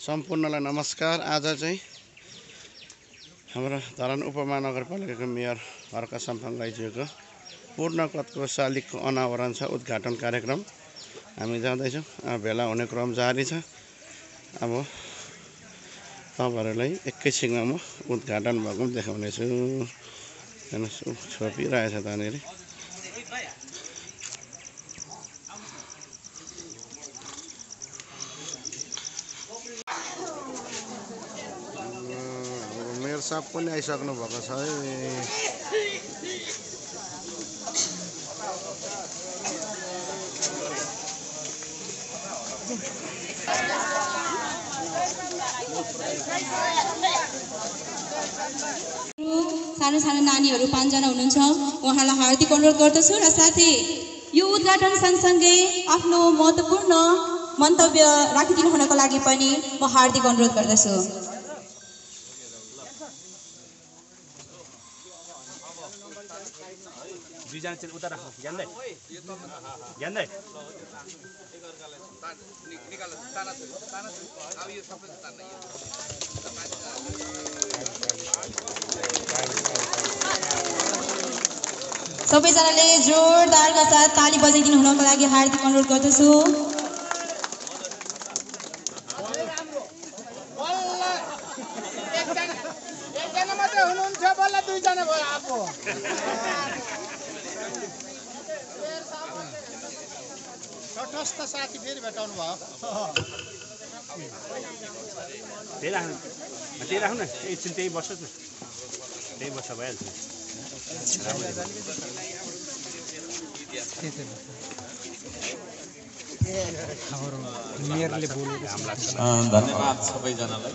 सम्पूर्णलाई नमस्कार। आज चाहिँ हाम्रो धरान उपमहानगरपालिकाको मेयर हर्क साम्पाङ राईज्यूको पूर्ण कदको शालिगको अनावरण छ, उद्घाटन कार्यक्रम। हामी जाँदैछौँ, भेला हुने क्रम जारी छ। अब तपाईँहरूलाई एकैछिनमा म उद्घाटन भएको पनि देखाउनेछु। छोपिरहेछ त्यहाँनिर। मेयर साहब पनि आइसक्नु भएको छ है। सानो सानो नानीहरू 5 जना हुनुहुन्छ, उहाँलाई हार्दिक अनुरोध गर्दछु र साथै यो उद्घाटन सँगसँगै आफ्नो महत्त्वपूर्ण मन्तव्य राखिदिनु हुनको लागि पनि म हार्दिक अनुरोध गर्दछु। दुईजना चाहिँ उता राख्नु ज्ञान्दै ज्ञान्दै सबैजनाले जोरदारका साथ ताली बजाइदिनु हुनको लागि हार्दिक अनुरोध गर्दछु। एकजना मात्रै हुनुहुन्छ, बल्ल दुईजना भयो आएको। तटस्थ साथी फेरि भेटाउनु भयो। त्यही राख्नु न, एकछिन त्यही बस्नुहोस् न, त्यही बस्छ भइहाल्छ। धन्यवाद सबैजनालाई।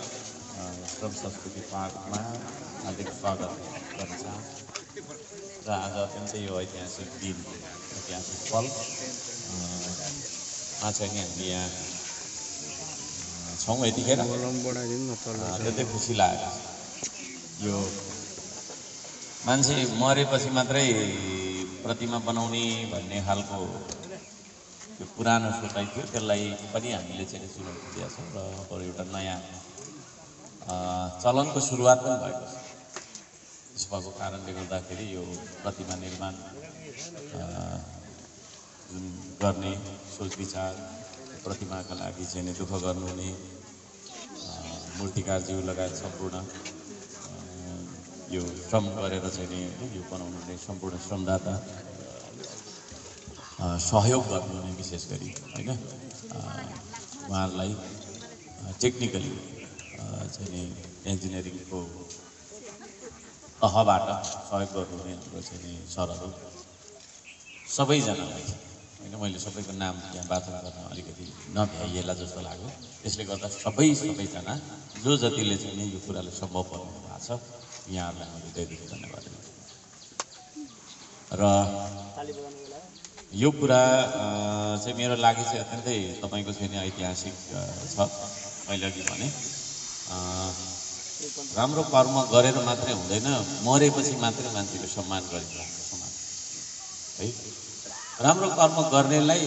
श्रम संस्कृति पार्कमा हार्दिक स्वागत गर्न चाहन्छु। र आज अत्यन्तै यो ऐतिहासिक दिन, ऐतिहासिक पल चाहिँ हामी यहाँ छौँ। यतिखेर अत्यन्तै खुसी लाग्यो। यो मान्छे मरेपछि मात्रै प्रतिमा बनाउने भन्ने खालको त्यो पुरानो सोचाइ थियो, त्यसलाई पनि हामीले चाहिँ चुनौती दिएका छौँ र अब एउटा नयाँ चलनको सुरुवात पनि भएको छ। त्यस भएको कारणले गर्दाखेरि यो प्रतिमा निर्माण जुन गर्ने सोच विचार, प्रतिमाका लागि चाहिँ दुःख गर्नुहुने मूर्तिकारज्यू लगायत सम्पूर्ण यो श्रम गरेर चाहिँ यो बनाउनु हुने सम्पूर्ण श्रमदाता, सहयोग गर्नुहुने विशेष गरी होइन, उहाँहरूलाई टेक्निकली चाहिँ इन्जिनियरिङको तहबाट सहयोग गर्नुहुने हाम्रो चाहिँ सरहरू सबैजनालाई होइन, मैले सबैको नाम यहाँ वाचन गर्न अलिकति नभ्याइएला जस्तो लाग्यो। त्यसले गर्दा सबैजना जो जतिले चाहिँ यो कुरालाई सम्भव बनाउनु भएको छ, यहाँहरूलाई मैले हृदयदेखि धन्यवाद दिन्छु। र यो कुरा चाहिँ मेरो लागि चाहिँ अत्यन्तै तपाईँको चाहिँ ऐतिहासिक छ। मैले अघि भने राम्रो कर्म गरेर मात्रै हुँदैन, मरेपछि मात्रै मान्छेको सम्मान गरिरहेको समान है। राम्रो कर्म गर्नेलाई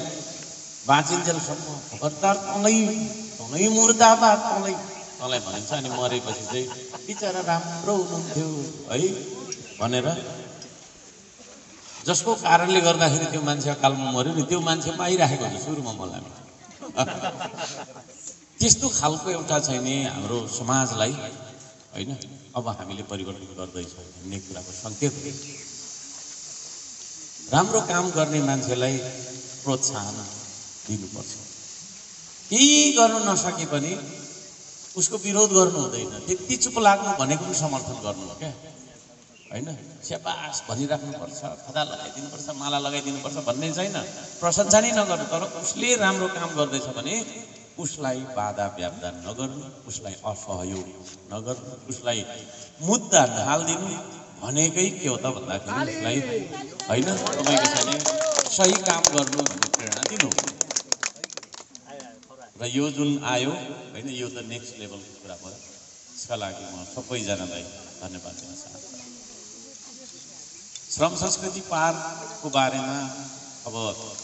बाँचिन्जेलसम्म खबरदार तँलाई मुर्दाबाद तँलाई भनिन्छ, अनि मरेपछि चाहिँ बिचरा राम्रो हुनुहुन्थ्यो है भनेर, जसको कारणले गर्दाखेरि त्यो मान्छे अकालमा मऱ्यो नि, त्यो मान्छेमा आइराखेको हुन्छ सुरुमा मलाई। त्यस्तो खालको एउटा चाहिँ नि हाम्रो समाजलाई होइन अब हामीले परिवर्तन गर्दैछौँ भन्ने कुराको सङ्केत हो। राम्रो काम गर्ने मान्छेलाई प्रोत्साहन दिनुपर्छ। केही गर्न नसके पनि उसको विरोध गर्नु हुँदैन, त्यति चुप लाग्नु भनेको पनि समर्थन गर्नु हो क्या होइन। स्याबास भनिराख्नुपर्छ, खदा लगाइदिनुपर्छ, माला लगाइदिनुपर्छ भन्ने छैन, प्रशंसा नै नगर्नु। तर उसले राम्रो काम गर्दैछ भने उसलाई बाधा व्याप्दा नगर्नु, उसलाई असहयोग नगर्नु, उसलाई मुद्दा ढाल्दिनु भनेकै के हो त भन्दाखेरि उसलाई होइन तपाईँको चाहिँ सही काम गर्नु भन्ने प्रेरणा दिनु। र यो जुन आयो होइन, यो त नेक्स्ट लेभलको कुरा भयो। त्यसका लागि म सबैजनालाई धन्यवाद दिन चाहन्छु। श्रम संस्कृति पार्कको बारेमा अब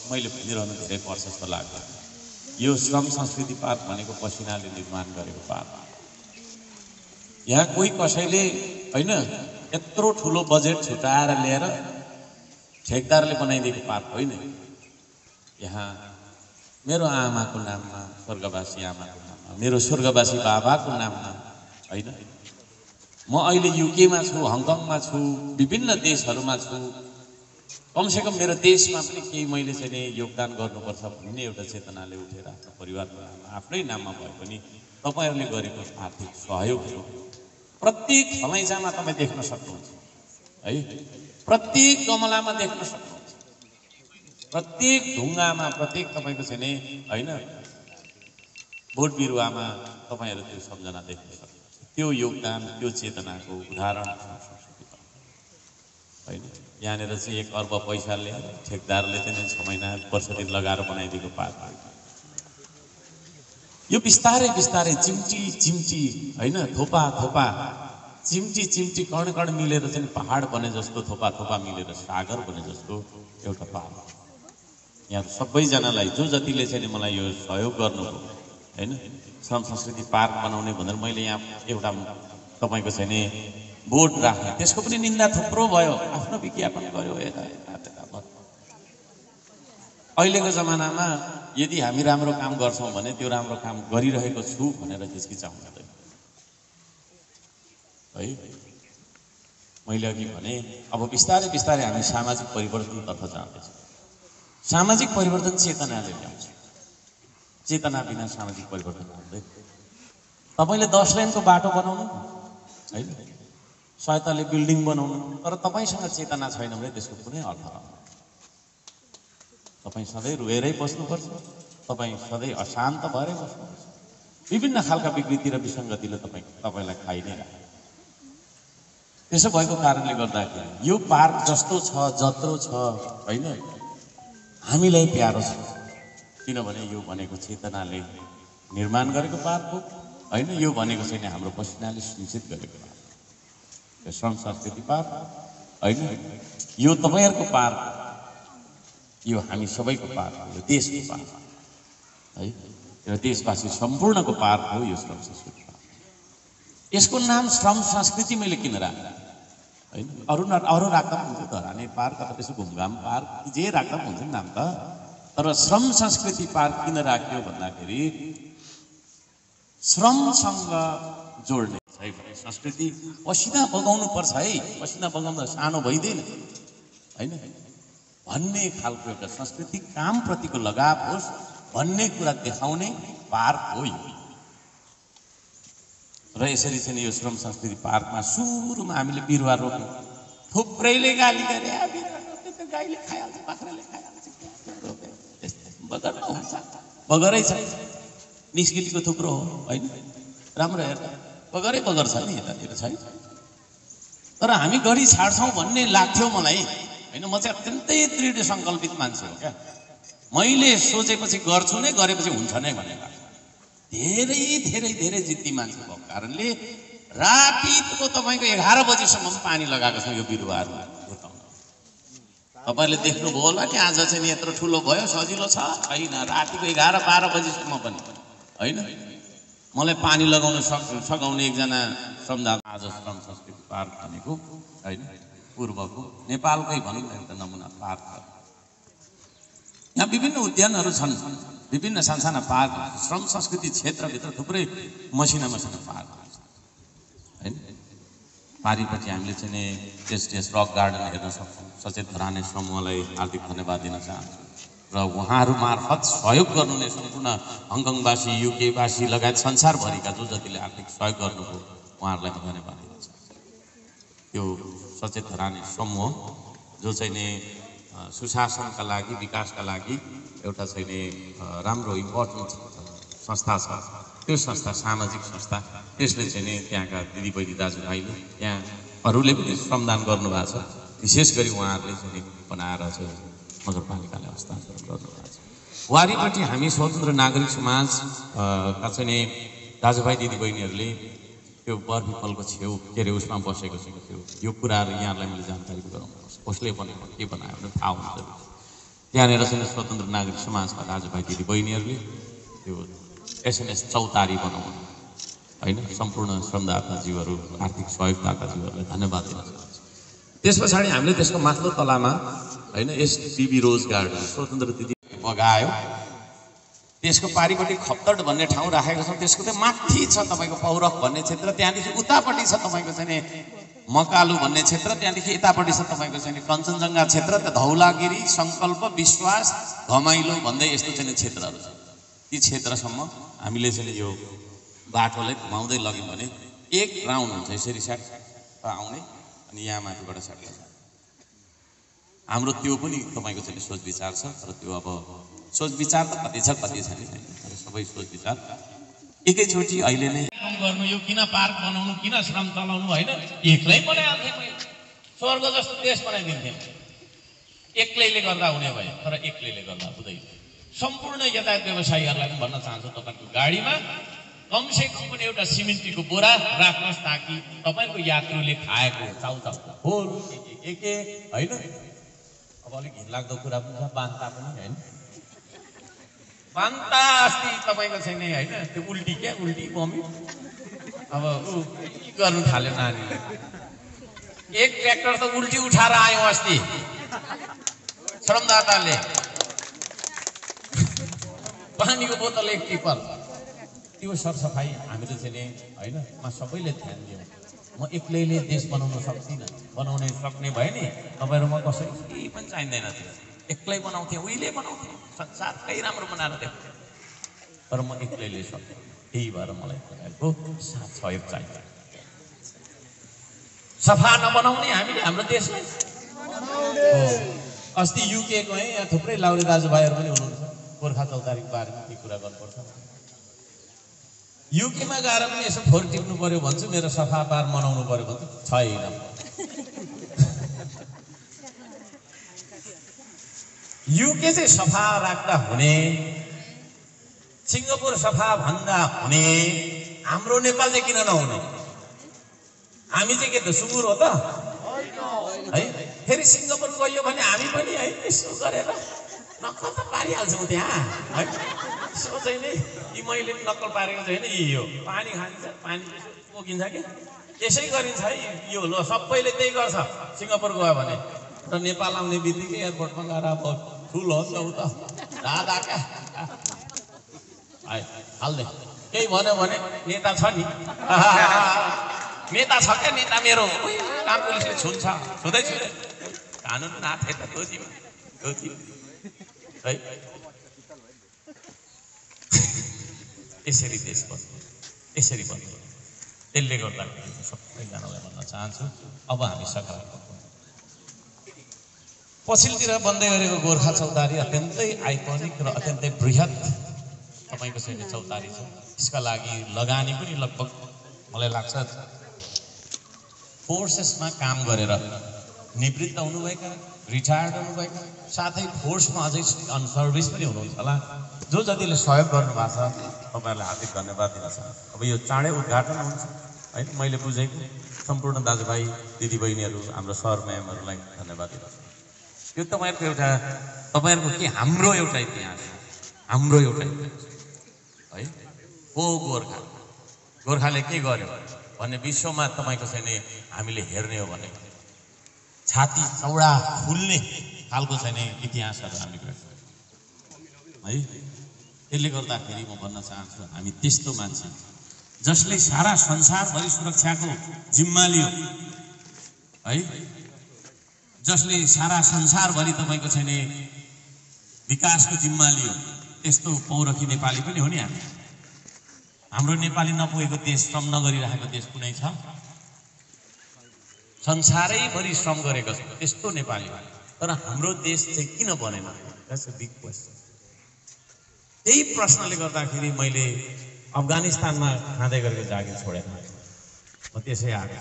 मैले भनिरहनु धेरै पर्छ जस्तो लाग्दैन। यो श्रम संस्कृति पार्क भनेको पसिनाले निर्माण गरेको पार्क। यहाँ कोही कसैले होइन यत्रो ठुलो बजेट छुटाएर ल्याएर ठेकदारले बनाइदिएको पार्क होइन। यहाँ मेरो आमाको नाममा, स्वर्गवासी आमाको नाममा, मेरो स्वर्गवासी बाबाको नाममा होइन। म अहिले युकेमा छु, हङकङमा छु, विभिन्न देशहरूमा छु। कमसेकम मेरो देशमा पनि केही मैले चाहिँ योगदान गर्नुपर्छ भन्ने एउटा चेतनाले उठेर आफ्नो परिवारको नाममा, आफ्नै नाममा भए पनि तपाईँहरूले गरेको आर्थिक सहयोगहरू प्रत्येक फलैँचामा तपाईँ देख्न सक्नुहुन्छ है, प्रत्येक गमलामा देख्न सक्नुहुन्छ, प्रत्येक ढुङ्गामा, प्रत्येक तपाईँको चाहिँ नि होइन बोट बिरुवामा तपाईँहरू त्यो सम्झना देख्न सक्नुहुन्छ। त्यो योगदान, त्यो चेतनाको उदाहरण होइन। यहाँनिर चाहिँ 1 अर्ब पैसा ल्याएर ठेकदारले चाहिँ 6 महिना वर्ष दिन लगाएर बनाइदिएको पार्क। यो बिस्तारै बिस्तारै चिम्टी चिम्टी होइन, थोपा थोपा, चिम्टी चिम्टी, कण कण मिलेर चाहिँ पहाड बने जस्तो, थोपा थोपा मिलेर सागर बने जस्तो एउटा पार्क। यहाँ सबैजनालाई जो जतिले चाहिँ मलाई यो सहयोग गर्नुभयो होइन, श्रम संस्कृति पार्क बनाउने भनेर मैले यहाँ एउटा तपाईँको चाहिँ नि बोर्ड राख्ने, त्यसको पनि निन्दा थुप्रो भयो, आफ्नो विज्ञापन गर्यो यता यता त्यता। अहिलेको जमानामा यदि हामी राम्रो काम गर्छौँ भने त्यो राम्रो काम गरिरहेको छु भनेर हिचकिचाउनु हुँदैन है। मैले अघि भने अब बिस्तारै बिस्तारै हामी सामाजिक परिवर्तनतर्फ जाँदैछौँ। सामाजिक परिवर्तन चेतनाले ल्याउँछ, चेतना बिना सामाजिक परिवर्तन हुँदैन। तपाईँले 10 लेनको बाटो बनाउनु होइन, 100 तले बिल्डिङ बनाउनु, तर तपाईँसँग चेतना छैन भने त्यसको कुनै अर्थ छैन। तपाईँ सधैँ रोएरै बस्नुपर्छ, तपाईँ सधैँ अशान्त भएरै बस्नुपर्छ। विभिन्न खालका विकृति र विसङ्गतिले तपाईँलाई खाइ नै राख्छ। त्यसो भएको कारणले गर्दाखेरि यो पार्क जस्तो छ, जत्रो छ होइन, हामीलाई प्यारो छ, किनभने यो भनेको चेतनाले निर्माण गरेको पार्क हो होइन। यो भनेको चाहिँ हाम्रो पसिनाले सुनिश्चित गरेको पार्क, यो श्रम संस्कृति पार्क होइन। यो तपाईँहरूको पार्क, यो हामी सबैको पार्क हो, यो देशको पार्क है, यो देशवासी सम्पूर्णको पार्क हो यो श्रम संस्कृति पार्क। यसको नाम श्रम संस्कृति मैले किन राखेँ होइन, अरू राख्दा पनि हुन्थ्यो, धराने पार्क अथवा त्यसो घुमघाम पार्क जे राख्दा पनि हुन्छ नाम त, तर श्रम संस्कृति पार्क किन राख्यो भन्दाखेरि श्रमसँग जोड्ने है। संस्कृति पसिना बगाउनु पर्छ है, पसिना बगाउँदा सानो भइँदैन होइन भन्ने खालको एउटा संस्कृति, कामप्रतिको लगाव होस् भन्ने कुरा देखाउने पार्क हो यो। र यसरी चाहिँ यो श्रम संस्कृति पार्कमा सुरुमा हामीले बिरुवा रोप्यौँ। थुप्रैले गाली गरे, बिरुवा रोप्यो त गाईले खाइहाल्छ, बाख्राले खाइहाल्छ, बगर नहुन्छ, बगरै छ, निस्किलीको थुप्रो हो होइन, राम्रो हेर्दा बगरै बगर छ नि यतातिर छैन। तर हामी गरी छाड्छौँ भन्ने लाग्थ्यो मलाई होइन। म चाहिँ अत्यन्तै दृढ सङ्कल्पित मान्छे हो क्या, मैले सोचेपछि गर्छु नै, गरेपछि हुन्छ नै भन्ने लाग्छ। धेरै धेरै धेरै जिद्दी मान्छे भएको कारणले रातिको तपाईँको 11 बजीसम्म पानी लगाएको छ यो बिरुवाहरू हुर्काउन। तपाईँहरूले देख्नुभयो होला नि, आज चाहिँ यत्रो ठुलो भयो, सजिलो छ छैन, रातिको 11-12 बजीसम्म पनि होइन। मलाई पानी लगाउन सघाउने एकजना श्रमदाता आज श्रम संस्कृति पार्क भनेको होइन, पूर्वको नेपालकै भनौँ न एउटा नमुना पार्क छ। यहाँ विभिन्न उद्यानहरू छन्, विभिन्न सानसाना पार्क, श्रम संस्कृति क्षेत्रभित्र थुप्रै मसिना मसिना पार्कहरू छन् होइन। पारिपट्टि हामीले चाहिँ टेस्ट रक गार्डन हेर्न सक्छौँ। सचेत धराने समूहलाई हार्दिक धन्यवाद दिन चाहन्छु र उहाँहरू मार्फत सहयोग गर्नुहुने सम्पूर्ण हङकङवासी, युकेवासी लगायत संसारभरिका जो जतिले आर्थिक सहयोग गर्नुभयो उहाँहरूलाई म धन्यवाद दिन चाहन्छु। त्यो सचेत धराने समूह जो चाहिँ नि सुशासनका लागि, विकासका लागि एउटा चाहिँ नि राम्रो इम्पोर्टेन्ट संस्था छ। त्यो संस्था सामाजिक संस्था, त्यसले चाहिँ नि त्यहाँका दिदीबहिनी दाजुभाइले, त्यहाँ अरूले पनि श्रमदान गर्नुभएको छ। विशेष गरी उहाँहरूले चाहिँ बनाएर चाहिँ नगरपालिकाले हस्तान्तरण गर्नुभएको छ। वारिपट्टि हामी स्वतन्त्र नागरिक समाजका चाहिँ नि दाजुभाइ दिदीबहिनीहरूले त्यो बरफिपलको छेउ के अरे उसमा बसेको थियो। यो कुराहरू यहाँहरूलाई मैले जानकारी गराउनुपर्छ, कसले बनाएको, के बनायो भने थाहा हुन्छ। त्यहाँनिर चाहिँ स्वतन्त्र नागरिक समाजका दाजुभाइ दिदीबहिनीहरूले त्यो एसएमएस चौतारी बनाउनु होइन सम्पूर्ण श्रमदाताज्यूहरू आर्थिक सहयोगदाताज्यूहरूलाई धन्यवाद दिन चाहन्छु। त्यस पछाडि हामीले त्यसको माथिल्लो तलामा होइन यस बिबी रोज गार्डन स्वतन्त्र दिदी बगायो त्यसको पारिपट्टि खप्तड भन्ने ठाउँ राखेको छौँ। त्यसको चाहिँ माथि छ तपाईँको पौरख भन्ने क्षेत्र, त्यहाँदेखि उतापट्टि छ तपाईँको चाहिँ मकालु भन्ने क्षेत्र, त्यहाँदेखि यतापट्टि छ तपाईँको चाहिँ कञ्चनजङ्घा क्षेत्र, धौलागिरी, सङ्कल्प, विश्वास, घमाइलो भन्दै यस्तो चाहिँ क्षेत्रहरू छ। ती क्षेत्रसम्म हामीले चाहिँ यो बाटोलाई घुमाउँदै लग्यौँ भने एक राउन्ड हुन्छ यसरी साइड आउने अनि यहाँ माथिबाट साइड हाम्रो त्यो पनि तपाईँको चाहिँ सोच विचार छ। तर त्यो अब सोच विचार त कति छ कति छैन, सबै सोच विचार एकैचोटि अहिले नै गर्नु। यो किन पार्क बनाउनु, किन श्रम चलाउनु होइन, एक्लै बनाइहाल्थेँ मैले। स्वर्ग जस्तो देश बनाइदिन्थेँ एक्लैले गर्दा हुने भयो। तर एक्लैले गर्दा हुँदैन। सम्पूर्ण यातायात व्यवसायीहरूलाई पनि भन्न चाहन्छु तपाईँको गाडीमा कमसे कम पनि एउटा सिमेन्टीको बोरा राख्नुहोस् ताकि तपाईँको यात्रुले खाएको चाउचाउ खोल एक होइन। अब अलिक घिनलाग्दो कुरा पनि छ, बान्ता पनि होइन। बान्ता अस्ति तपाईँको छैन होइन, त्यो उल्टी क्या उल्टी बमी अब ऊ गर्नु थाल्यो नानीले। एक ट्र्याक्टर त उल्टी उठाएर आयौँ अस्ति श्रमदाताले, पानीको बोतल एक टिपल। त्यो सरसफाइ हामीले चाहिँ होइन म सबैले ध्यान दिउँ। म एक्लैले देश बनाउन सक्दिनँ, बनाउन सक्ने भयो नि तपाईँहरूमा कसै केही पनि चाहिँदैन थियो। एक्लै बनाउँथेँ, उहिले बनाउँथेँ, संसारकै राम्रो बनाएर दिएको। तर म एक्लैले सक्थेँ, त्यही भएर मलाई तपाईँहरूको साथ सहयोग चाहिन्छ। सफा नबनाउने हामीले हाम्रो देशलाई। अस्ति युके गएँ, यहाँ थुप्रै लाउरे दाजुभाइहरू पनि हुनुहुन्छ, गोर्खा चौतारीको बारेमा के कुरा गर्नुपर्छ। युकेमा गएर पनि यसो फोहोर टिप्नु पर्यो भन्छु, मेरो सफा पार मनाउनु पर्यो भन्छु, छैन। युके चाहिँ सफा राख्दा हुने, सिङ्गापुर सफा भन्दा हुने, हाम्रो नेपाल चाहिँ किन नहुने? हामी चाहिँ के त सुँगुर हो त है? फेरि सिङ्गापुर गयो भने हामी पनि है यसो गरेर नक्कल त पारिहाल्छौँ त्यहाँ है। सोचै नै यी मैले नक्कल पारेको छैन। यो पानी खान्छ, पानी पोखिन्छ कि यसै गरिन्छ है। यो ल सबैले त्यही गर्छ सिङ्गापुर गयो भने। र नेपाल आउने बित्तिकै एयरपोर्टमा गएर अब ठुल हो नि त उ त दादा क्या हाल्दै केही भन्यो भने नेता छ नि, नेता छ क्या, नेता मेरो काम पुलिसले छुन्छ, छुँदै छुँदै कानुन नाथे त गोजीमा है। यसरी देश बन्यो, यसरी बन्यो। त्यसले गर्दा सबैजनालाई भन्न चाहन्छु अब हामी सकारात्मक पछिल्लोतिर बन्दै गरेको गोर्खा चौतारी अत्यन्तै आइकोनिक र अत्यन्तै बृहत तपाईँको चाहिँ चौतारी छ। यसका लागि लगानी पनि लगभग मलाई लाग्छ फोर्सेसमा काम गरेर निवृत्त हुनुभएका, रिटायर्ड हुनुभएका, साथै फोर्समा अझै अन सर्भिस पनि हुनुहुन्छ होला, जो जतिले सहयोग गर्नुभएको छ तपाईँहरूलाई हार्दिक धन्यवाद दिन चाहन्छु। अब यो चाँडै उद्घाटन हुन्छ होइन। मैले बुझेको सम्पूर्ण दाजुभाइ दिदीबहिनीहरू, हाम्रो सर म्यामहरूलाई धन्यवाद दिन चाहन्छु। यो तपाईँहरूको एउटा, तपाईँहरूको के हाम्रो एउटा इतिहास, हाम्रो एउटा इतिहास है। हो गोर्खा, गोर्खाले के गर्यो भन्ने विश्वमा तपाईँको चाहिँ नि हामीले हेर्ने हो भने छाती चौडा खुल्ने खालको चाहिँ नि इतिहासहरू हामी गर्छौँ है। त्यसले गर्दाखेरि म भन्न चाहन्छु हामी त्यस्तो मान्छे जसले सारा संसारभरि सुरक्षाको जिम्मा लियो है, जसले सारा संसारभरि तपाईँको चाहिँ नि विकासको जिम्मा लियो, त्यस्तो पौरखी नेपाली पनि हो नि हामी। हाम्रो नेपाली नपुगेको देश, श्रम नगरिरहेको देश कुनै छ? संसारैभरि श्रम गरेको छ त्यस्तो नेपाली। तर हाम्रो देश चाहिँ किन बनेन? That's a big question. त्यही प्रश्नले गर्दाखेरि मैले अफगानिस्तानमा खाँदै गरेको जागिर छोडेर म त्यसै आएको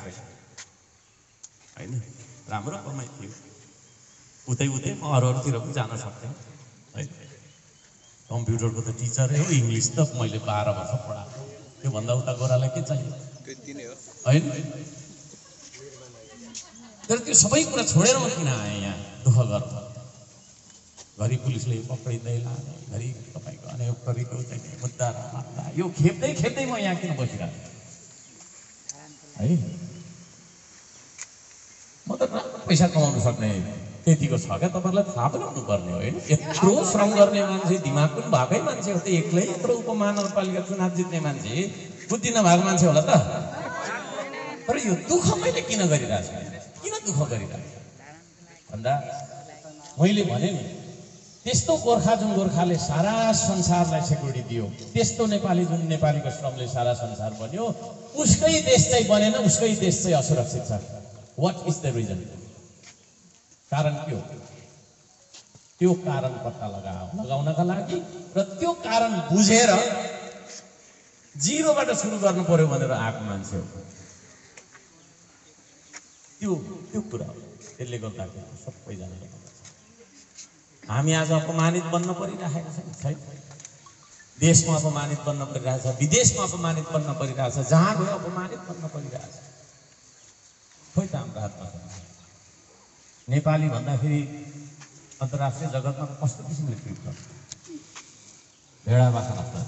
होइन। राम्रो कमाइ थियो, उतै उतै म अरूतिर पनि जान सक्थेँ है। कम्प्युटरको त टिचरै हो, इङ्ग्लिस त मैले 12 वर्ष पढाएको, त्योभन्दा उता गोरालाई के चाहियो होइन। तर त्यो सबै कुरा छोडेर म किन आएँ यहाँ दुःख गर्नु? घरि पुलिसले पक्रिँदै लाने, घरि तपाईँको अनेक थरीको चाहिँ मुद्दा मामला, यो खेप्दै खेप्दै म यहाँ किन बसिरहेको है? म त पैसा कमाउन सक्ने त्यतिको छ क्या, तपाईँलाई थाहा पनि हुनुपर्ने हो होइन? यत्रो श्रम गर्ने मान्छे, दिमाग पनि भएकै मान्छे हो त, एक्लै यत्रो उपमहानगरपालिका चुनाव जित्ने मान्छे बुद्धि नभएको मान्छे होला त। तर यो दुःख मैले किन गरिरहेको छु, किन दुःख गरिरहेको छु भन्दा मैले भने नि, त्यस्तो गोर्खा जुन गोर्खाले सारा संसारलाई सेक्युरिटी दियो, त्यस्तो नेपाली जुन नेपालीको श्रमले सारा संसार बन्यो, उसकै देश चाहिँ बनेन, उसकै देश चाहिँ असुरक्षित छ। What is the reason? कारण के हो? त्यो कारण पत्ता लगाउनका लागि र त्यो कारण बुझेर जिरोबाट सुरु गर्नु पर्यो भनेर आएको मान्छे हो। त्यो कुरा हो। त्यसले गर्दाखेरि सबैजनाले हामी आज अपमानित बन्न परिरहेको छैन, देशमा अपमानित बन्न परिरहेछ, विदेशमा अपमानित बन्न परिरहेछ, जहाँ गयो अपमानित बन्न परिरहेछ। खोइ त हाम्रो हातमा छ। नेपाली भन्दाखेरि अन्तर्राष्ट्रिय जगतमा कस्तो किसिमले ट्रिट गर्छ? भेडा बाख्रा।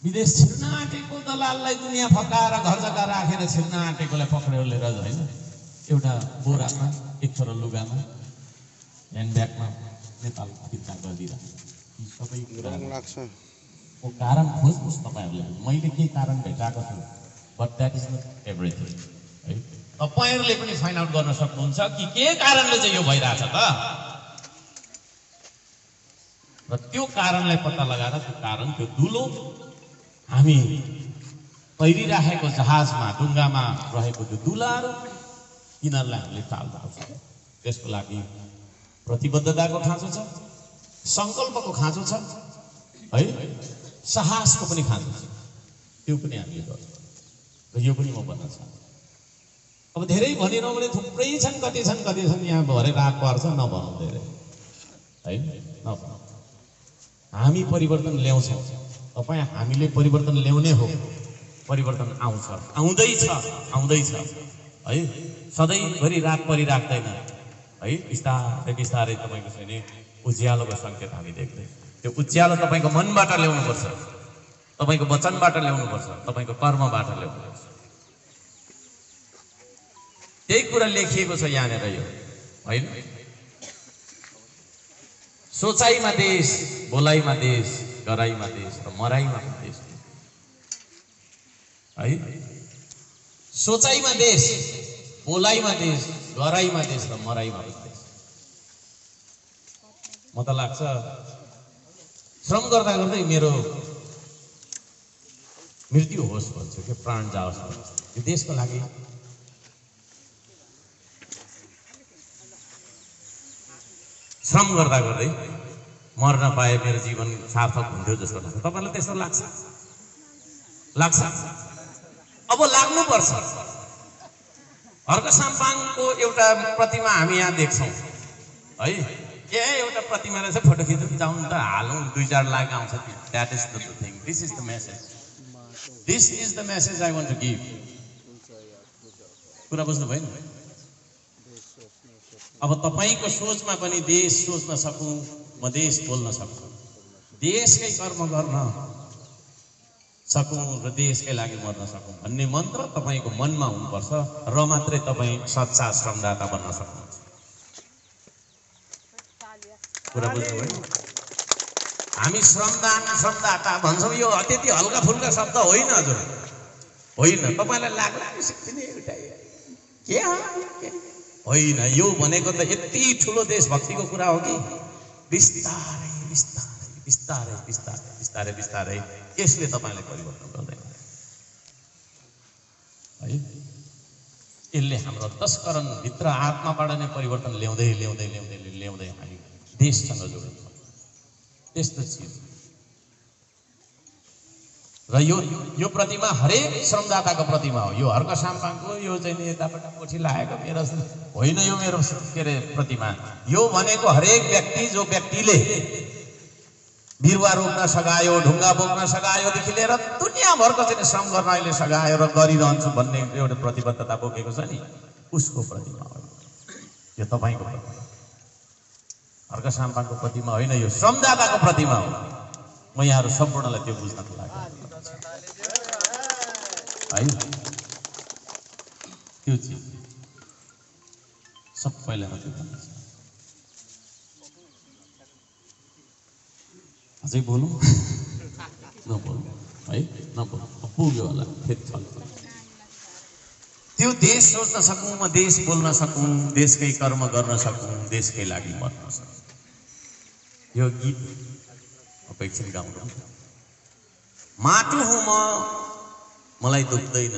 विदेश छिर्न आँटेको दलाललाई दुनियाँ फकाएर घर जग्गा राखेर छिर्न आँटेकोलाई पक्रेर लिएर होइन, एउटा बोरामा एक छोरा लुगामा ह्यान्डब्यागमा नेपाल फिर्ता गरिदिरहेको। यी सबै कुराको कारण खोज्नुहोस् तपाईँहरूले। मैले केही कारण भेटाएको छु, but that is not everything है। तपाईँहरूले पनि फाइन्ड आउट गर्न सक्नुहुन्छ कि के कारणले चाहिँ यो भइरहेछ त, र त्यो कारणलाई पत्ता लगाएर त्यो कारण, त्यो दुलो हामी तैरिराखेको जहाजमा, डुङ्गामा रहेको त्यो दुलाहरू, तिनीहरूलाई हामीले टाल्नुपर्छ। त्यसको लागि प्रतिबद्धताको खाँचो छ, सङ्कल्पको खाँचो छ है, साहसको पनि खाँचो छ। त्यो पनि हामीले गर्छौँ र यो पनि म भन्न चाहन्छु। अब धेरै भनिरहँ भने थुप्रै छन्, कति छन् यहाँ भरे रात पर्छ, नभनौँ धेरै है, नभनौँ। हामी परिवर्तन ल्याउँछौँ, तपाईँ हामीले परिवर्तन ल्याउने हो, परिवर्तन आउँछ, आउँदैछ है। सधैँभरि रात परिराख्दैन है, बिस्तारै बिस्तारै तपाईँको चाहिँ नि उज्यालोको सङ्केत हामी देख्दै, त्यो उज्यालो तपाईँको मनबाट ल्याउनुपर्छ, तपाईँको वचनबाट ल्याउनुपर्छ, तपाईँको कर्मबाट ल्याउनुपर्छ। त्यही कुरा लेखिएको छ यहाँनिर यो होइन। सोचाइमा देश, बोलाइमा देश, गराइमा देश र मराइमा देश है। सोचाइमा देश, बोलाइमा देश, गराइमा देश र मराइमा देश। म त लाग्छ श्रम गर्दा गर्दै मेरो मृत्यु होस् भन्छु कि प्राण जाओस् भन्छु। यो देशको लागि श्रम गर्दा गर्दै मर्न पाए मेरो जीवन सार्थक हुन्थ्यो जस्तो लाग्छ। तपाईँलाई त्यस्तो लाग्छ? अब लाग्नुपर्छ। हर्क साम्पाङको एउटा प्रतिमा हामी यहाँ देख्छौँ है, एउटा प्रतिमा रहेछ, फोटो खिच्नु जाउँ त, हालौँ, 2-4 लाख आउँछ। That is the thing, this is the message, this is the message I want to give. कुरा बुझ्नुभयो नि? अब तपाईँको सोचमा पनि देश सोच्न सकौँ, म देश बोल्न सक्छु, देशकै कर्म गर्न सकौँ र देशकै लागि मर्न सकौँ भन्ने मन्त्र तपाईँको मनमा हुनुपर्छ, र मात्रै तपाईँ सच्चा श्रमदाता बन्न सक्नुहुन्छ। कुरा बुझ्नुभयो? हामी श्रमदाता भन्छौँ, यो त्यति हल्का फुल्का शब्द होइन हजुर, होइन। तपाईँलाई लाग्ला के होइन, यो भनेको त यति ठुलो देशभक्तिको कुरा हो कि बिस्तारै बिस्तारै बिस्तारै बिस्तारै बिस्तारै बिस्तारै यसले तपाईँलाई परिवर्तन गर्दैन है। यसले हाम्रो तस्करणभित्र आत्माबाट नै परिवर्तन ल्याउँदै ल्याउँदै ल्याउँदै ल्याउँदै हामी देशसँग जोडिन्छ। त्यस्तो चिज र यो प्रतिमा हरेक श्रमदाताको प्रतिमा हो। यो हर्क साम्पाङको यो चाहिँ यताबाट कोठी लागेको मेरो होइन, यो मेरो के अरे प्रतिमा। यो भनेको हरेक व्यक्ति, जो व्यक्तिले बिरुवा रोप्न सघायो, ढुङ्गा बोक्न सघायोदेखि लिएर दुनियाँभरको चाहिँ श्रम गर्न अहिले सघायो र गरिरहन्छु भन्ने एउटा प्रतिबद्धता बोकेको छ नि, उसको प्रतिमा हो यो। तपाईँको प्रतिमा हर्क साम्पाङको प्रतिमा होइन, यो श्रमदाताको प्रतिमा हो। म यहाँहरू सम्पूर्णलाई त्यो बुझ्नको लागि है त्यो चिज सबैलाई मात्रै भन्नु छ। अझै बोलौँ नबोलौँ है, नबोलौँ पुग्यो होला फेरि चल्छ। त्यो देश सोच्न सकौँ, म देश बोल्न सकौँ, देशकै कर्म गर्न सकौँ, देशकै लागि मर्न सकौँ। यो गीत अपेक्षित गाउनु। माटो हुँ म, मलाई दुख्दैन,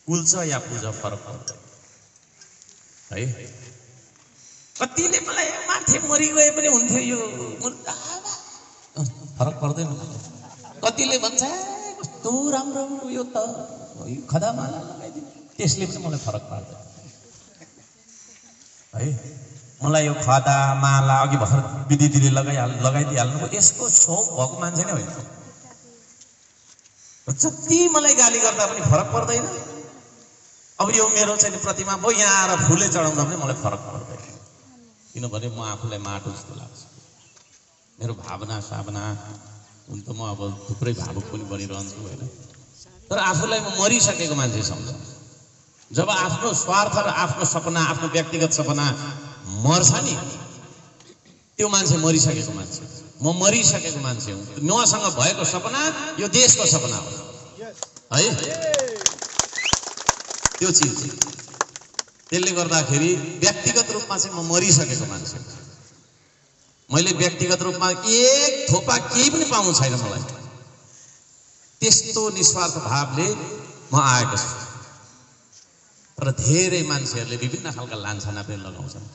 कुल्छ या पूज फरक पर्दैन है। कतिले मलाई माथि मरिगए पनि हुन्थ्यो, यो फरक पर्दैन। कतिले भन्छ कस्तो राम्रो यो त खदामाला लगाइदिनु, त्यसले पनि मलाई फरक पार्दैन है। मलाई यो खदा माला अघि भर्खर विधिले लगाइदिइहाल्नु, यसको सौक भएको मान्छे नै होइन। जति मलाई गाली गर्दा पनि फरक पर्दैन। अब यो मेरो चाहिँ प्रतिमा भयो, यहाँ आएर फुले चढाउँदा पनि मलाई फरक पर्दैन, किनभने म आफूलाई माटो जस्तो लाग्छ। मेरो भावना सावना हुन त म अब थुप्रै भावुक पनि बनिरहन्छु होइन, तर आफूलाई म मरिसकेको मान्छे सम्झ। जब आफ्नो स्वार्थ र आफ्नो सपना, आफ्नो व्यक्तिगत सपना मर्छ नि, त्यो मान्छे मरिसकेको मान्छे। म मरिसकेको मान्छे हुँ। मसँग भएको सपना यो देशको सपना हो है, त्यो चिज। त्यसले गर्दाखेरि व्यक्तिगत रूपमा चाहिँ म मरिसकेको मान्छे। मैले व्यक्तिगत रूपमा एक थोपा केही पनि पाउनु छैन मलाई। त्यस्तो निस्वार्थ भावले म आएको छु। तर धेरै मान्छेहरूले विभिन्न खालका लान्छना पनि लगाउँछन्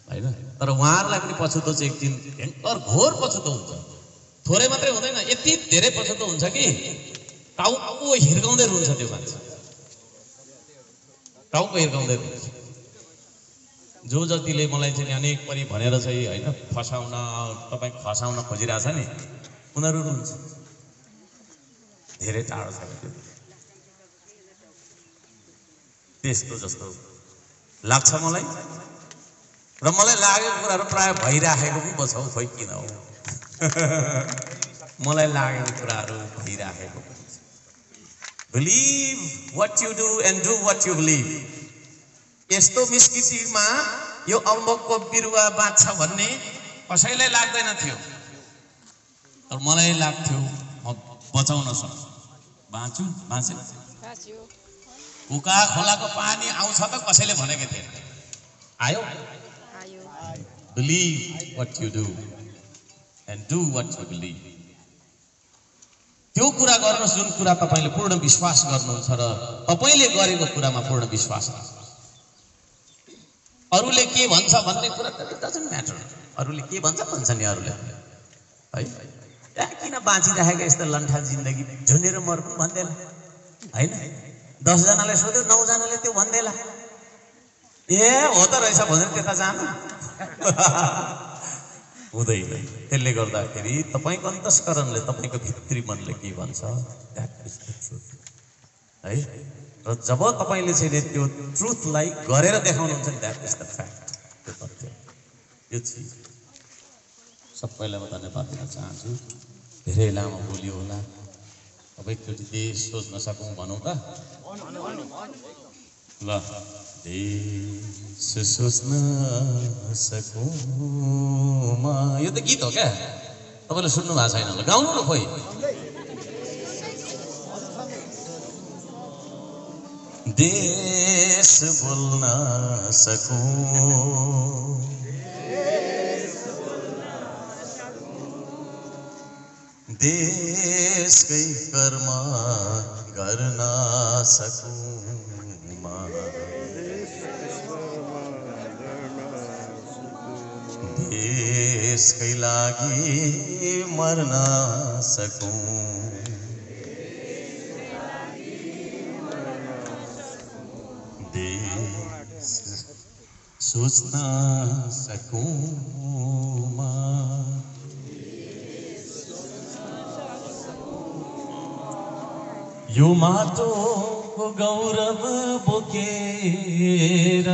होइन, तर उहाँहरूलाई पनि पछुतो चाहिँ एक दिन भयङ्कर घोर पछुतो हुन्छ। थोरै मात्रै हुँदैन, यति धेरै पछुतो हुन्छ कि टाउको हिर्काउँदै रुन्छ त्यो मान्छे, टाउको हिर्काउँदै रुन्छ। जो जतिले मलाई चाहिँ अनेक परि भनेर चाहिँ होइन फसाउन, तपाईँ खसाउन खोजिरहेछ नि, उनीहरू रुन्छ। धेरै टाढो छ त्यो, त्यस्तो जस्तो लाग्छ मलाई। र मलाई लागेको कुराहरू प्राय भइराखेको पनि बछौ, खोइ किन हो मलाई लागेको कुराहरू भइराखेको। Believe what you do and do what you believe. यस्तो मिस्किसीमा यो अम्बकको बिरुवा बाँच्छ भन्ने कसैलाई लाग्दैन थियो, तर मलाई लाग्थ्यो म बचाउन सक्छु। बाँचे कुका खोलाको पानी आउँछ त कसैले भनेको थिएन, आयो। Believe what you do and do what you believe. त्यो कुरा गर्नुहोस् जुन कुरा तपाईँले पूर्ण विश्वास गर्नुहुन्छ र तपाईँले गरेको कुरामा पूर्ण विश्वास गर्नुहोस्। अरूले के भन्छ भन्ने कुरा त डजन्ट म्याटर। अरूले के भन्छ नि अरूले है, किन बाँचिराखेको यस्तो लन्ठा जिन्दगी, झुन्डेर मर पनि भन्दैन होइन। 10 जनाले सोध्यो, 9 जनाले त्यो भन्दैला, ए हो त रहेछ भनेर त्यता जानु हुँदैन। त्यसले गर्दाखेरि तपाईँको अन्तस्करणले, तपाईँको भित्री मनले के भन्छ है, र जब तपाईँले चाहिँ त्यो ट्रुथलाई गरेर देखाउनुहुन्छ नि, द्याट इज द फ्याक्ट। त्यो तथ्य, यो चिज सबैलाई म धन्यवाद दिन चाहन्छु। धेरै लामो बोलियो होला, अब एकचोटि देश सोच्न सकौँ भनौँ त ल। देश सोच्न सकौँ म, यो त गीत हो क्या, तपाईँले सुन्नु भएको छैन होला, गाउनु न खोइ। देश बोल्न सकौँ, देशकै कर्म गर्न सकौँ म, देशकै लागि मर्न सकौँ, देश सोच्न सकौँ म। यो माटोको गौरव बोकेर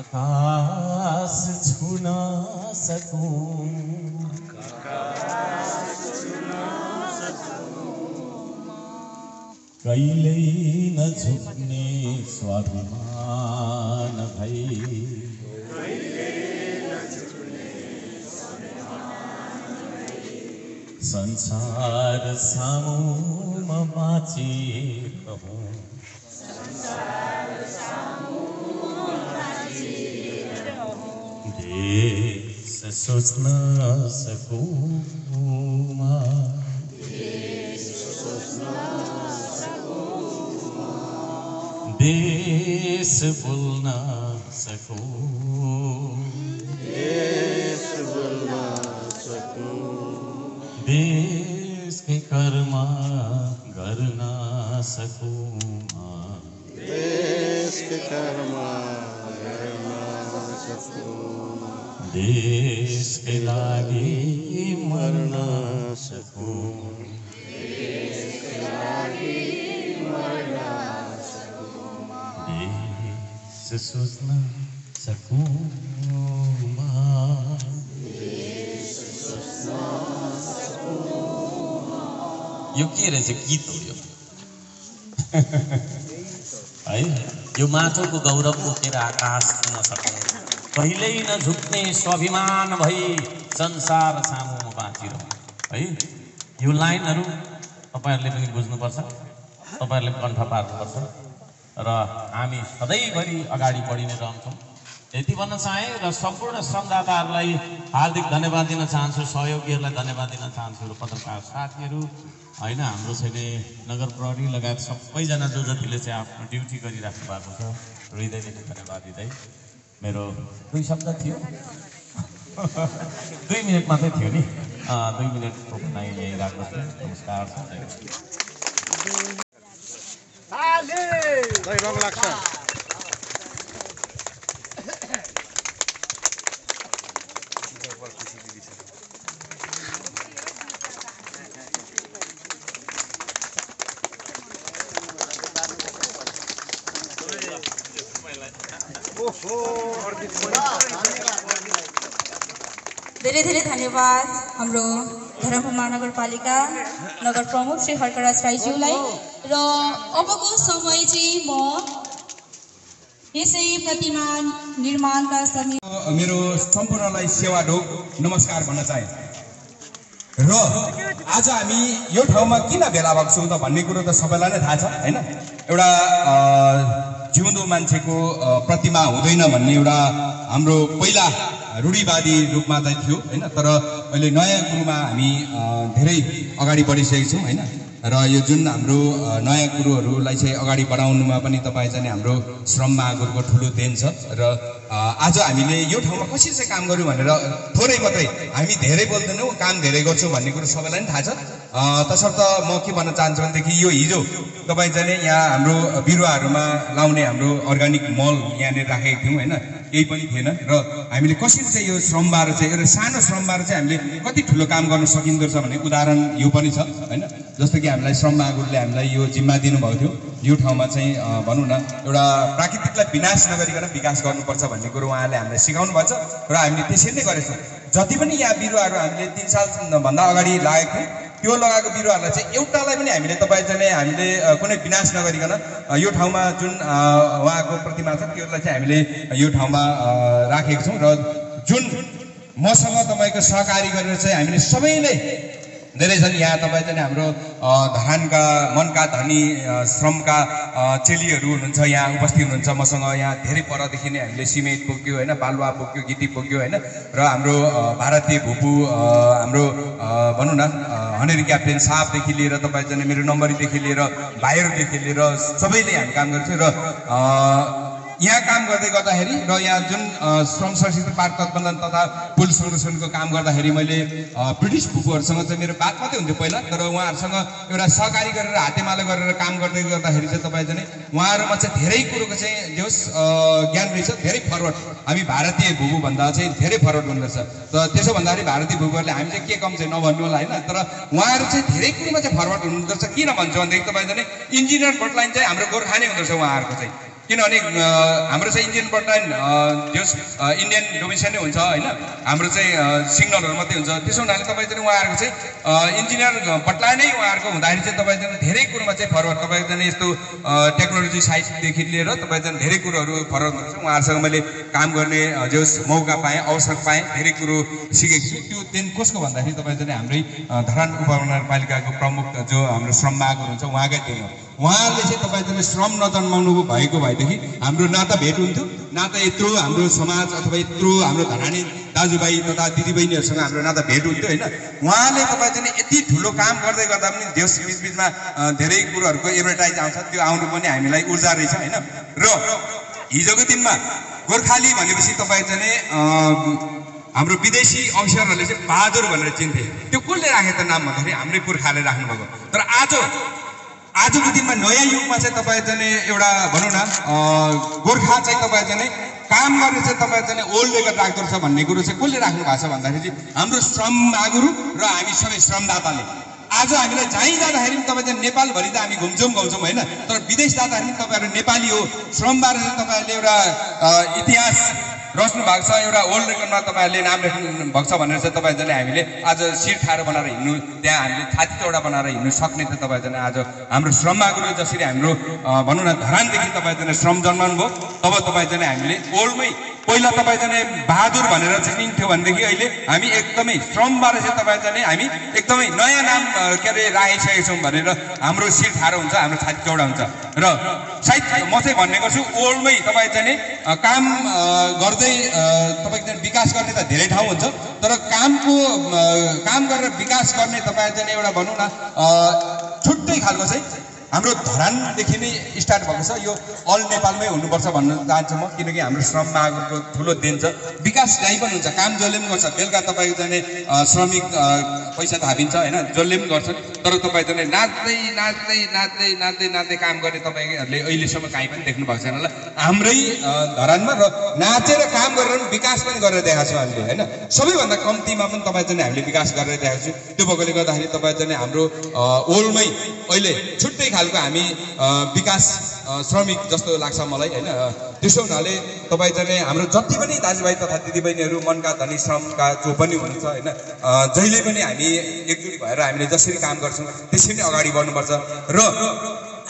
आकाश छुन सकूं कहिल्यै नझुक्ने स्वाभिमान भई संसार सामु म बाँचिरहूँ देश सोच्न सकूँ देश बोल्न सकूं देश के कर्म गर्न सकूं देश के लागि मर्न सकूं देश सोच्न सकूं यो के रहेछ गीत हो यो है यो माटोको गौरव बोकेर आकाश छुन सकूं कहिल्यै नझुक्ने स्वाभिमान भई संसार सामु म बाँचिरहूँ है यो लाइनहरू तपाईहरुले पनि बुझ्नुपर्छ तपाईहरुले कण्ठ पार्नुपर्छ र हामी सधैँभरि अगाडि बढी नै रहन्छौँ यति भन्न चाहे र सम्पूर्ण श्रमदाताहरूलाई हार्दिक धन्यवाद दिन चाहन्छु सहयोगीहरूलाई धन्यवाद दिन चाहन्छु र पत्रकार साथीहरू होइन हाम्रो चाहिँ नगर प्रहरी लगायत सबैजना जो जतिले चाहिँ आफ्नो ड्युटी गरिराख्नु भएको छ हृदयदेखि धन्यवाद दिँदै मेरो 2 शब्द थियो 2 मिनट मात्रै थियो नि 2 मिनटको भनाइ यही राख्दछु नमस्कार रङ लाग्छ धेरै धेरै धन्यवाद हाम्रो धरमपुर महानगरपालिका नगर प्रमुख श्री हर्कराज राईज्यूलाई र अबको समय चाहिँ म यसै प्रतिमा निर्माणका समिति मेरो सम्पूर्णलाई सेवा ढोक नमस्कार भन्न चाहे र आज हामी यो ठाउँमा किन भेला भएको छौँ त भन्ने कुरो त सबैलाई नै थाहा छ हैन एउटा जिउँदो मान्छेको प्रतिमा हुँदैन भन्ने एउटा हाम्रो पहिला रूढिवादी रूपमा चाहिँ थियो हैन तर अहिले नयाँ कुरोमा हामी धेरै अगाडि बढिसकेका छौँ हैन र यो जुन हाम्रो नयाँ कुरोहरूलाई चाहिँ अगाडि बढाउनुमा पनि तपाईँ चाहिँ हाम्रो श्रम मागहरूको ठुलो देन छ र आज हामीले यो ठाउँमा कसरी चाहिँ काम गर्यौँ भनेर थोरै मात्रै हामी धेरै बोल्दैनौँ काम धेरै गर्छौँ भन्ने कुरो सबैलाई पनि थाहा छ तसर्थ म के भन्न चाहन्छु भनेदेखि यो हिजो तपाईँ चाहिँ यहाँ हाम्रो बिरुवाहरूमा लाउने हाम्रो अर्ग्यानिक मल यहाँनिर राखेको थियौँ होइन केही पनि थिएन र हामीले कसरी चाहिँ यो श्रमबार चाहिँ एउटा सानो श्रमबार चाहिँ हामीले कति ठुलो काम गर्न सकिँदो रहेछ भन्ने उदाहरण यो पनि छ होइन जस्तो कि हामीलाई श्रम मागहरूले हामीलाई यो जिम्मा दिनुभएको थियो यो ठाउँमा चाहिँ भनौँ न एउटा प्राकृतिकलाई विनाश नगरिकन विकास गर्नुपर्छ भन्ने कुरो उहाँले हामीलाई सिकाउनु भएको छ र हामीले त्यसरी नै गरेछौँ जति पनि यहाँ बिरुवाहरू हामीले 3 सालभन्दा अगाडि लागेको थियौँ त्यो लगाएको बिरुवाहरूलाई चाहिँ एउटालाई पनि हामीले तपाईँ चाहिँ हामीले कुनै विनाश नगरिकन यो ठाउँमा जुन उहाँको प्रतिमा छ त्यसलाई चाहिँ हामीले यो ठाउँमा राखेको छौँ र जुन मसँग तपाईँको सहकारी गरेर चाहिँ हामीले सबैले धेरै छन् यहाँ तपाईँ चाहिँ हाम्रो धरानका मनका धनी श्रमका चेलीहरू हुनुहुन्छ यहाँ उपस्थित हुनुहुन्छ मसँग यहाँ धेरै परदेखि नै हामीले सिमेन्ट बोक्यो होइन बालुवा बोक्यो गिटी बोक्यो होइन र हाम्रो भारतीय भूपू हाम्रो भनौँ न हनेरी क्याप्टेन साहबदेखि लिएर तपाईँ चाहिँ मेरो नम्बरीदेखि लिएर भाइहरूदेखि लिएर सबैले हामी काम गर्छौँ र यहाँ काम गर्दै गर्दाखेरि र यहाँ जुन श्रम संस्कृति पार्क तत्पन्धन तथा पुल संरक्षणको काम गर्दाखेरि मैले ब्रिटिस भूपूहरूसँग चाहिँ मेरो बात मात्रै हुन्थ्यो पहिला तर उहाँहरूसँग एउटा सहकारी गरेर हातेमालो गरेर काम गर्दै गर्दाखेरि चाहिँ तपाईँ चाहिँ उहाँहरूमा चाहिँ धेरै कुरोको चाहिँ जो ज्ञान रहेछ धेरै फरवर्ड हामी भारतीय भूपूभन्दा चाहिँ धेरै फरवर्ड हुँदो रहेछ र त्यसो भन्दाखेरि भारतीय भूपूहरूले हामी चाहिँ के कम चाहिँ नभन्नु होला होइन तर उहाँहरू चाहिँ धेरै कुरोमा चाहिँ फरवर्ड हुनुहुँदो रहेछ किन भन्छ भनेदेखि तपाईँ चाहिँ इन्जिनियर भोटलाइन चाहिँ हाम्रो गोर्खा नै हुँदो रहेछ उहाँहरूको चाहिँ किनभने हाम्रो चाहिँ इन्डियन बटलाइन इन्डियन डोमिसाइल नै हुन्छ होइन, हाम्रो चाहिँ सिग्नलहरू मात्रै हुन्छ। त्यसो हुनाले तपाईँ चाहिँ उहाँहरूको चाहिँ इन्जिनियर बटलाइन नै उहाँहरूको हुँदाखेरि चाहिँ तपाईँ चाहिँ धेरै कुरोमा चाहिँ फरवर्ड, तपाईँ चाहिँ यस्तो टेक्नोलोजी साइडदेखि लिएर तपाईँ चाहिँ धेरै कुरोहरू फरवर्ड हुन्छ। उहाँहरूसँग मैले काम गर्ने मौका पाएँ, अवसर पाएँ, धेरै कुरो सिकेको छु। त्यो दिन कसको भन्दाखेरि तपाईँ चाहिँ हाम्रै धरान उपमहानगरपालिकाको प्रमुख जो हाम्रो श्रम मागहरू हुन्छ उहाँकै दिन हो। उहाँले चाहिँ तपाईँ चाहिँ श्रम नजन्माउनु भएको भएदेखि हाम्रो न त भेट हुन्थ्यो, न त यत्रो हाम्रो समाज अथवा यत्रो हाम्रो धरानी दाजुभाइ तथा दिदीबहिनीहरूसँग हाम्रो न त भेट हुन्थ्यो होइन। उहाँले तपाईँ चाहिँ यति ठुलो काम गर्दै गर्दा पनि देश बिचबिचमा धेरै कुरोहरूको एडभर्टाइज आउँछ, त्यो आउनु पनि हामीलाई ऊर्जा रहेछ होइन। र हिजोको दिनमा गोर्खाली भनेपछि तपाईँ चाहिँ हाम्रो विदेशी अफिसरहरूले चाहिँ बहादुर भनेर चिन्थे। त्यो कसले राखे त नाम भन्दाखेरि हाम्रै पुर्खाले राख्नुभएको। तर आजको दिनमा नयाँ युगमा चाहिँ तपाईँ चाहिँ एउटा भनौँ न गोर्खा चाहिँ तपाईँ चाहिँ काम गर्ने चाहिँ तपाईँ चाहिँ ओल्ड रेकर्ड राख्दो रहेछ भन्ने कुरो चाहिँ कसले राख्नु भएको छ भन्दाखेरि हाम्रो श्रम मागुरु र हामी सबै श्रमदाताले। आज हामीलाई जहीँ जाँदाखेरि पनि तपाईँ चाहिँ नेपालभरि त हामी घुम्छौँ गाउँछौँ होइन, तर विदेश जाँदाखेरि पनि तपाईँहरू नेपाली हो, श्रमबारे चाहिँ तपाईँहरूले एउटा इतिहास रच्नु भएको छ, एउटा ओल्ड रेकर्डमा तपाईँहरूले नाम लेख्नु भएको छ भनेर चाहिँ तपाईँ चाहिँ हामीले आज शिर ठाडो बनाएर हिँड्नु, त्यहाँ हामीले छाती चौडा बनाएर हिँड्नु सक्ने त तपाईँ चाहिँ आज हाम्रो श्रम मागुरु जसरी हाम्रो भनौँ न धरानदेखि तपाईँ चाहिँ श्रम जन्माउनु भयो, तब तपाईँ चाहिँ हामीले ओल्डमै पहिला तपाईँ चाहिँ बहादुर भनेर चिनिन्थ्यो भनेदेखि अहिले हामी एकदमै श्रमबारे चाहिँ तपाईँ चाहिँ हामी एकदमै नयाँ नाम के अरे राखिसकेका छौँ भनेर हाम्रो शिर ठाडो हुन्छ, हाम्रो छाती चौडा हुन्छ। र सायद म चाहिँ भन्ने गर्छु ओल्डमै तपाईँ चाहिँ काम गर्दै तपाईँ चाहिँ विकास गर्ने त धेरै ठाउँ हुन्छ, तर काम गरेर विकास गर्ने तपाईँ चाहिँ एउटा भनौँ न छुट्टै खालको चाहिँ हाम्रो धरानदेखि नै स्टार्ट भएको छ। यो अल नेपालमै हुनुपर्छ भन्न चाहन्छु म, किनकि हाम्रो श्रम मागको ठुलो दिन छ। विकास जहीँ पनि हुन्छ, काम जसले पनि गर्छ, बेलुका तपाईँको चाहिँ श्रमिक पैसा थापिन्छ होइन, जसले पनि गर्छ, तर तपाईँ चाहिँ नाच्दै नाच्दै नाच्दै नाच्दै नाच्दै काम गर्ने तपाईँहरूले अहिलेसम्म काहीँ पनि देख्नु भएको छैन होला हाम्रै धरानमा। र नाचेर काम गरेर पनि विकास पनि गरेर देखाएको छु हामीले होइन, सबैभन्दा कम्तीमा पनि तपाईँ चाहिँ हामीले विकास गरेर देखाएको छु। त्यो भएकोले गर्दाखेरि तपाईँ चाहिँ हाम्रो ओल्डमै अहिले छुट्टै खालको हामी विकास श्रमिक जस्तो लाग्छ मलाई होइन। त्यसो हुनाले तपाईँ चाहिँ हाम्रो जति पनि दाजुभाइ तथा दिदीबहिनीहरू मनका धनी श्रमका जो पनि हुनुहुन्छ होइन, जहिले पनि हामी एकजुट भएर हामीले जसरी काम गर्छौँ त्यसरी नै अगाडि बढ्नुपर्छ। र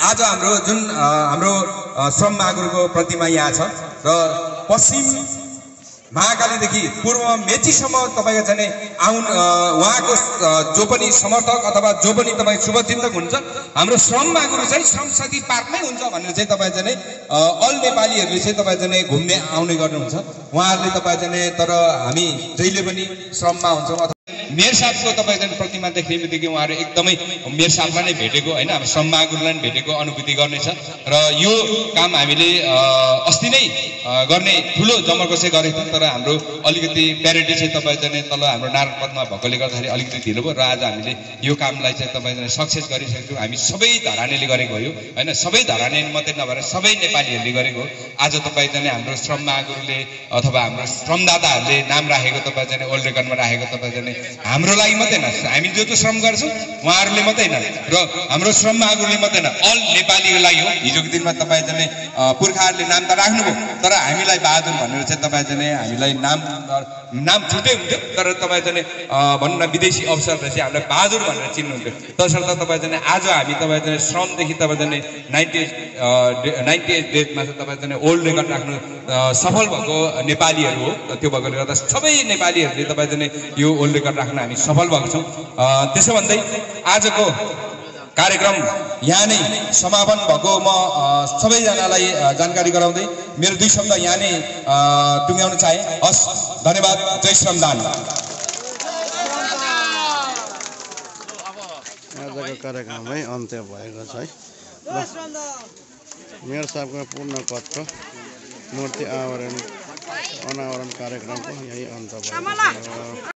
आज हाम्रो जुन हाम्रो श्रम मागुरको प्रतिमा यहाँ छ र पश्चिम महाकालीदेखि पूर्व मेचीसम्म तपाईँको चाहिँ उहाँको जो पनि समर्थक अथवा जो पनि तपाईँ शुभचिन्तक हुन्छ, हाम्रो श्रम मागुरु चाहिँ श्रम शक्ति पार्कमै हुन्छ भनेर चाहिँ तपाईँ चाहिँ अल नेपालीहरूले चाहिँ तपाईँ चाहिँ घुम्ने आउने गर्नुहुन्छ उहाँहरूले तपाईँ चाहिँ। तर हामी जहिले पनि श्रममा हुन्छौँ। मेयर साहबको तपाईँ चाहिँ प्रतिमा देख्ने बित्तिकै उहाँहरू एकदमै मेयर साहबलाई नै भेटेको होइन, हाम्रो श्रम मागुरलाई नै भेटेको अनुभूति गर्नेछ। र यो काम हामीले अस्ति नै गर्ने ठुलो जमर्को चाहिँ गरेको थियौँ, तर हाम्रो अलिकति प्यारिटी चाहिँ तपाईँ चाहिँ तल हाम्रो नारायणपदमा भएकोले गर्दाखेरि अलिकति ढिलो भयो। र आज हामीले यो कामलाई चाहिँ तपाईँ चाहिँ सक्सेस गरिसकेको छौँ। हामी सबै धरानीले गरेको हो यो होइन, सबै धरानी मात्रै नभएर सबै नेपालीहरूले गरेको हो। आज तपाईँ चाहिँ हाम्रो श्रम मागुरले अथवा हाम्रो श्रमदाताहरूले नाम राखेको तपाईँ चाहिँ ओल्ड रेकर्डमा राखेको तपाईँ चाहिँ हाम्रो लागि मात्रै होइन, हामी जो श्रम गर्छौँ उहाँहरूले मात्रै होइन र हाम्रो श्रम मागुरले मात्रै होइन, अल नेपालीको लागि हो। हिजोको दिनमा तपाईँ चाहिँ पुर्खाहरूले नाम त राख्नुभयो, तर हामीलाई बहादुर भनेर चाहिँ तपाईँ चाहिँ हामीलाई नाम छुट्टै हुन्थ्यो, तर तपाईँ चाहिँ भनौँ न विदेशी अफिसरले चाहिँ हामीलाई बहादुर भनेर चिन्नुहुन्थ्यो। तसर्थ तपाईँ चाहिँ आज हामी तपाईँ चाहिँ श्रमदेखि तपाईँ चाहिँ 98 डेटमा चाहिँ तपाईँ चाहिँ ओल्ड रेकर्ड राख्नु सफल भएको नेपालीहरू हो। त्यो भएकोले गर्दा सबै नेपालीहरूले तपाईँ चाहिँ यो ओल्ड रेकर्ड राख्न हामी सफल भएको छौँ। त्यसो भन्दै आजको कार्यक्रम यहाँ नै समापन भएको म सबैजनालाई जानकारी गराउँदै मेरो दुई शब्द यहाँ नै टुङ्ग्याउन चाहे। हस्, धन्यवाद। जय श्रमदान। आजको कार्यक्रममै अन्त्य भएको छ है। मेयर साहबको पूर्ण कदको मूर्ति अनावरण कार्यक्रमको यही अन्त भएको छ।